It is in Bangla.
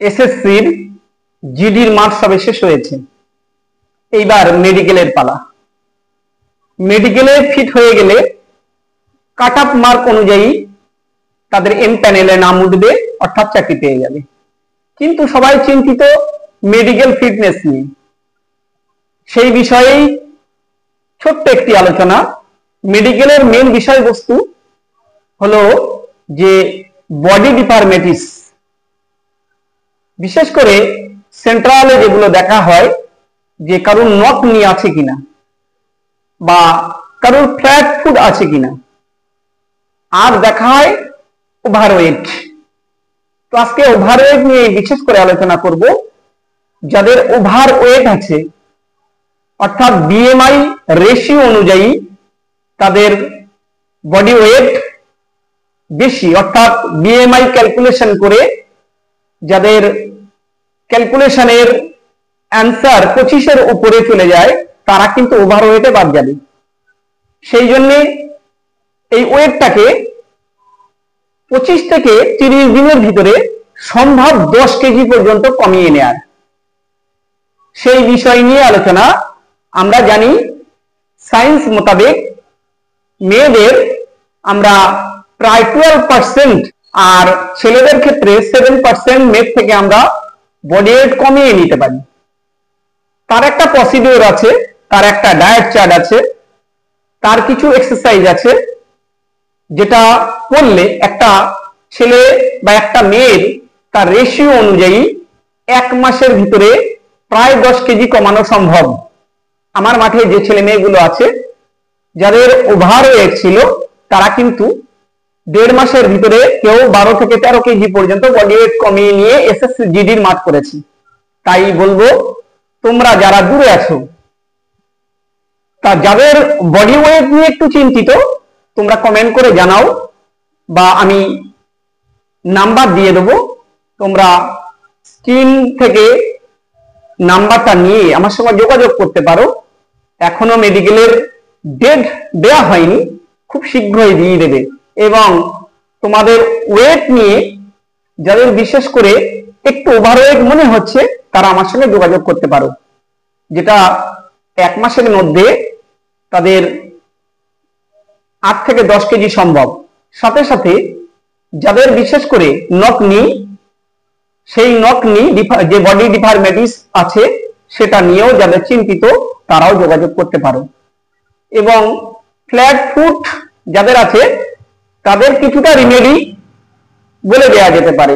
এসএসসির জিডির মার্কস সবে শেষ হয়েছে। এইবার মেডিকেলের পালা। মেডিকেলে ফিট হয়ে গেলে কাট আপ মার্ক অনুযায়ী তাদের এম প্যানেলে নাম উঠবে, অর্থাৎ চাকরি পেয়ে যাবে। কিন্তু সবাই চিন্তিত মেডিকেল ফিটনেস নিয়ে। সেই বিষয়েই ছোট্ট একটি আলোচনা। মেডিকেলের মেন বিষয়বস্তু হলো যে বডি ডিফরমিটিস, বিশেষ করে সেন্ট্রালে যেগুলো দেখা হয় যে কারোর নক নি আছে কিনা বা কারোর ফ্ল্যাট ফুট আছে কিনা, আর দেখা হয় ওভারওয়েট। তো আজকে ওভারওয়েট নিয়ে বিশেষ করে আলোচনা করব। যাদের ওভারওয়েট আছে অর্থাৎ বিএমআই রেশিও অনুযায়ী তাদের বডি ওয়েট বেশি, অর্থাৎ বিএমআই ক্যালকুলেশন করে যাদের ক্যালকুলেশনের অ্যান্সার 25-এর উপরে চলে যায় তারা কিন্তু ওভারওয়েটে বাদ যাবে। সেই জন্য এই ওয়েটটাকে 25 থেকে 30 দিনের ভিতরে সম্ভব 10 কেজি পর্যন্ত কমিয়ে নেয়ার সেই বিষয় নিয়ে আলোচনা। আমরা জানি সায়েন্স মোতাবেক মেয়েদের আমরা প্রায় 12% আর ছেলেদের ক্ষেত্রে 7% মেদ থেকে আমরা বডি ওয়েট কমিয়ে নিতে পারি। তার একটা প্রসিডিওর আছে, তার একটা ডায়েট চার্ট আছে, তার কিছু এক্সারসাইজ আছে, যেটা করলে একটা ছেলে বা একটা মেয়ের তার রেশিও অনুযায়ী 1 মাসের ভিতরে প্রায় 10 কেজি কমানো সম্ভব। আমার মাঠে যে ছেলে মেয়েগুলো আছে যাদের ওভারওয়েট ছিল তারা কিন্তু 1.5 মাসের ভিতরে কেউ 12 থেকে 13 কেজি পর্যন্ত বডি ওয়েট কমিয়ে নিয়ে এসএসসি জিডির মাঠ করেছে। তাই বলবো তোমরা যারা দূরে আছো, তা যাদের বডি ওয়েট নিয়ে একটু চিন্তিত তোমরা কমেন্ট করে জানাও বা আমি নাম্বার দিয়ে দেবো, তোমরা স্ক্রিন থেকে নাম্বারটা নিয়ে আমার সঙ্গে যোগাযোগ করতে পারো। এখনো মেডিকেলের ডেট দেওয়া হয়নি, খুব শীঘ্রই দিয়ে দেবে। এবং তোমাদের ওয়েট নিয়ে যাদের বিশেষ করে একটু ওভারওয়েট মনে হচ্ছে তারা আমার সঙ্গে যোগাযোগ করতে পারো, যেটা 1 মাসের মধ্যে তাদের 8 থেকে 10 কেজি সম্ভব। সাথে সাথে যাদের বিশেষ করে নক নি, সেই নক নি যে বডি ডিফরমিটিস আছে সেটা নিয়েও যাদের চিন্তিত তারাও যোগাযোগ করতে পারো। এবং ফ্ল্যাট ফুট যাদের আছে তাদের কিছুটা রিমেডি বলে দেওয়া যেতে পারে।